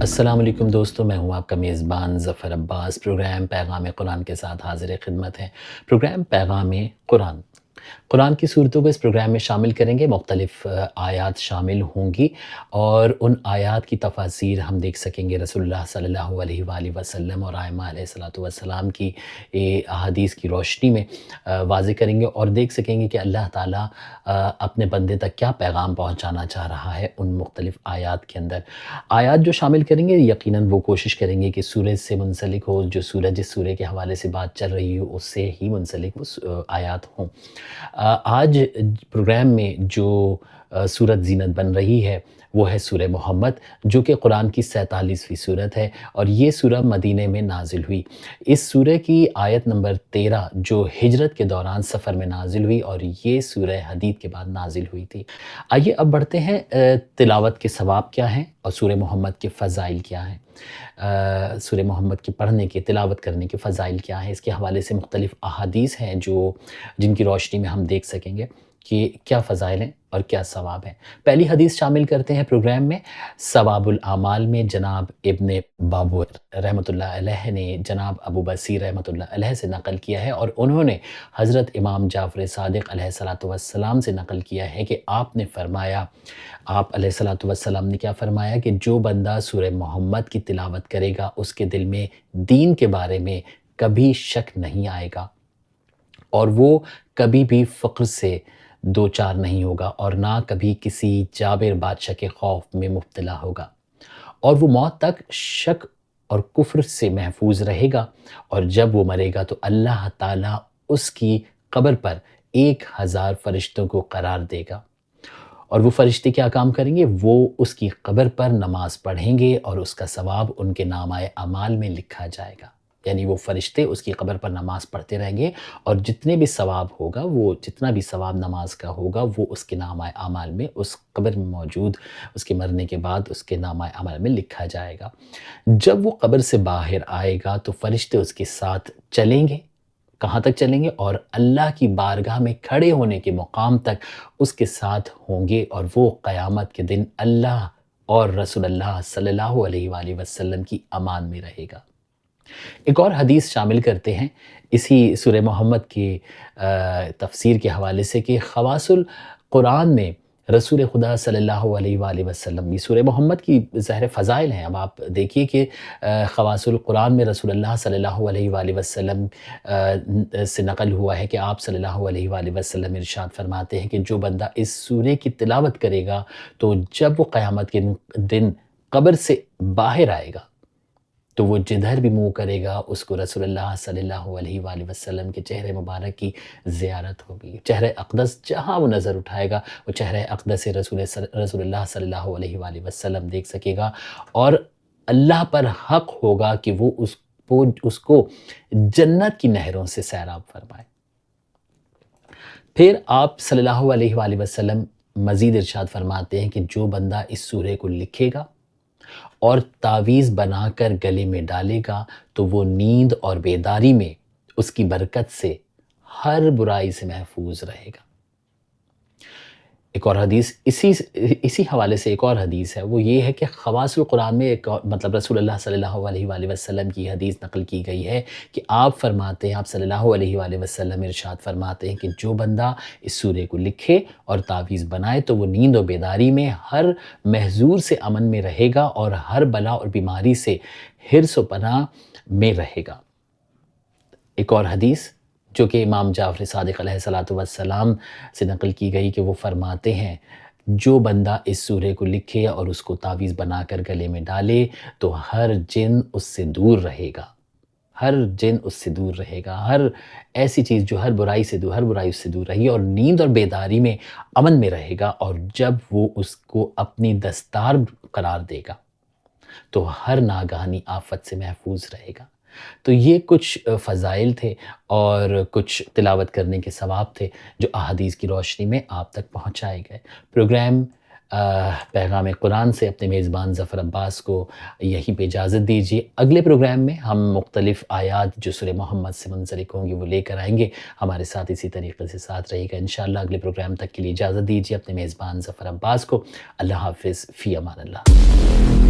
السلام علیکم دوستو، میں ہوں آپ کا میزبان ظفر عباس۔ پروگرام پیغام قرآن کے ساتھ حاضر خدمت ہے۔ پروگرام پیغام قرآن، قرآن کی صورتوں کو اس پروگرام میں شامل کریں گے۔ مختلف آیات شامل ہوں گی اور ان آیات کی تفاسیر ہم دیکھ سکیں گے رسول اللہ صلی اللہ علیہ وآلہ وسلم اور ائمہ علیہ الصلوۃ والسلام کی احادیث کی روشنی میں واضح کریں گے اور دیکھ سکیں گے کہ اللہ تعالیٰ اپنے بندے تک کیا پیغام پہنچانا چاہ رہا ہے ان مختلف آیات کے اندر۔ آیات جو شامل کریں گے یقیناً وہ کوشش کریں گے کہ سورج سے منسلک ہو، جو سورج جس سورے کے حوالے سے بات چل رہی ہو اس سے ہی منسلک وہ آیات ہوں۔ آج پروگرام میں جو سورت زینت بن رہی ہے وہ ہے سورہ محمد، جو کہ قرآن کی 47ویں سورت ہے اور یہ سورہ مدینہ میں نازل ہوئی۔ اس سورہ کی آیت نمبر 13 جو ہجرت کے دوران سفر میں نازل ہوئی اور یہ سورہ حدید کے بعد نازل ہوئی تھی۔ آئیے اب بڑھتے ہیں تلاوت کے ثواب کیا ہیں اور سورہ محمد کے فضائل کیا ہیں۔ سورہ محمد کے پڑھنے کے، تلاوت کرنے کے فضائل کیا ہیں، اس کے حوالے سے مختلف احادیث ہیں جن کی روشنی میں ہم دیکھ سکیں گے کہ کیا فضائل ہیں اور کیا ثواب ہیں۔ پہلی حدیث شامل کرتے ہیں پروگرام میں۔ ثواب الاعمال میں جناب ابن بابور رحمۃ اللہ علیہ نے جناب ابو بصیر رحمۃ اللہ علیہ سے نقل کیا ہے اور انہوں نے حضرت امام جعفر صادق علیہ الصلوۃ والسلام سے نقل کیا ہے کہ آپ نے فرمایا، آپ علیہ الصلوۃ والسلام نے کیا فرمایا کہ جو بندہ سورہ محمد کی تلاوت کرے گا اس کے دل میں دین کے بارے میں کبھی شک نہیں آئے گا اور وہ کبھی بھی فقر سے دو چار نہیں ہوگا اور نہ کبھی کسی جابر بادشاہ کے خوف میں مبتلا ہوگا، اور وہ موت تک شک اور کفر سے محفوظ رہے گا، اور جب وہ مرے گا تو اللہ تعالیٰ اس کی قبر پر 1000 فرشتوں کو قرار دے گا، اور وہ فرشتے کیا کام کریں گے؟ وہ اس کی قبر پر نماز پڑھیں گے اور اس کا ثواب ان کے نامہ اعمال میں لکھا جائے گا۔ یعنی وہ فرشتے اس کی قبر پر نماز پڑھتے رہیں گے اور جتنے بھی ثواب ہوگا، وہ جتنا بھی ثواب نماز کا ہوگا وہ اس کے نامہ اعمال میں، اس قبر میں موجود اس کے مرنے کے بعد اس کے نامہ اعمال میں لکھا جائے گا۔ جب وہ قبر سے باہر آئے گا تو فرشتے اس کے ساتھ چلیں گے۔ کہاں تک چلیں گے؟ اور اللہ کی بارگاہ میں کھڑے ہونے کے مقام تک اس کے ساتھ ہوں گے، اور وہ قیامت کے دن اللہ اور رسول اللہ صلی اللہ علیہ وآلہ وسلم کی امان میں رہے گا۔ ایک اور حدیث شامل کرتے ہیں اسی سورہ محمد کی تفسیر کے حوالے سے کہ خواص القرآن میں رسول خدا صلی اللہ علیہ وآلہ وسلم، یہ سورہ محمد کی ظاہر فضائل ہیں۔ اب آپ دیکھیے کہ خواص القرآن میں رسول اللہ صلی اللہ علیہ وآلہ وسلم سے نقل ہوا ہے کہ آپ صلی اللہ علیہ وآلہ وسلم ارشاد فرماتے ہیں کہ جو بندہ اس سورہ کی تلاوت کرے گا تو جب وہ قیامت کے دن قبر سے باہر آئے گا تو وہ جدھر بھی منہ کرے گا اس کو رسول اللہ صلی اللہ علیہ وآلہ وسلم کے چہرے مبارک کی زیارت ہوگی۔ چہرہ اقدس جہاں وہ نظر اٹھائے گا وہ چہرہ اقدس رسول اللہ صلی اللہ علیہ وآلہ وسلم دیکھ سکے گا، اور اللہ پر حق ہوگا کہ وہ اس کو جنت کی نہروں سے سیراب فرمائے۔ پھر آپ صلی اللہ علیہ وآلہ وسلم مزید ارشاد فرماتے ہیں کہ جو بندہ اس سورہ کو لکھے گا اور تعویذ بنا کر گلے میں ڈالے گا تو وہ نیند اور بیداری میں اس کی برکت سے ہر برائی سے محفوظ رہے گا۔ ایک اور حدیث اسی حوالے سے ایک اور حدیث ہے، وہ یہ ہے کہ خواص القرآن میں ایک اور مطلب رسول اللہ صلی اللہ علیہ وآلہ وسلم کی حدیث نقل کی گئی ہے کہ آپ فرماتے ہیں، آپ صلی اللہ علیہ وآلہ وسلم ارشاد فرماتے ہیں کہ جو بندہ اس سورہ کو لکھے اور تعویذ بنائے تو وہ نیند و بیداری میں ہر محظور سے امن میں رہے گا اور ہر بلا اور بیماری سے حرص و پناہ میں رہے گا۔ ایک اور حدیث جو کہ امام جعفر صادق علیہ الصلوۃ والسلام سے نقل کی گئی کہ وہ فرماتے ہیں جو بندہ اس سورہ کو لکھے اور اس کو تعویذ بنا کر گلے میں ڈالے تو ہر جن اس سے دور رہے گا، ہر جن اس سے دور رہے گا، ہر ایسی چیز جو ہر برائی اس سے دور رہی اور نیند اور بیداری میں امن میں رہے گا، اور جب وہ اس کو اپنی دستار قرار دے گا تو ہر ناگہانی آفت سے محفوظ رہے گا۔ تو یہ کچھ فضائل تھے اور کچھ تلاوت کرنے کے ثواب تھے جو احادیث کی روشنی میں آپ تک پہنچائے گئے۔ پروگرام پیغام قرآن سے اپنے میزبان ظفر عباس کو یہیں پہ اجازت دیجیے۔ اگلے پروگرام میں ہم مختلف آیات جو سورہ محمد سے منسلک ہوں گی وہ لے کر آئیں گے۔ ہمارے ساتھ اسی طریقے سے ساتھ رہے گا انشاءاللہ۔ اگلے پروگرام تک کے لیے اجازت دیجیے اپنے میزبان ظفر عباس کو۔ اللہ حافظ، فی امان اللہ۔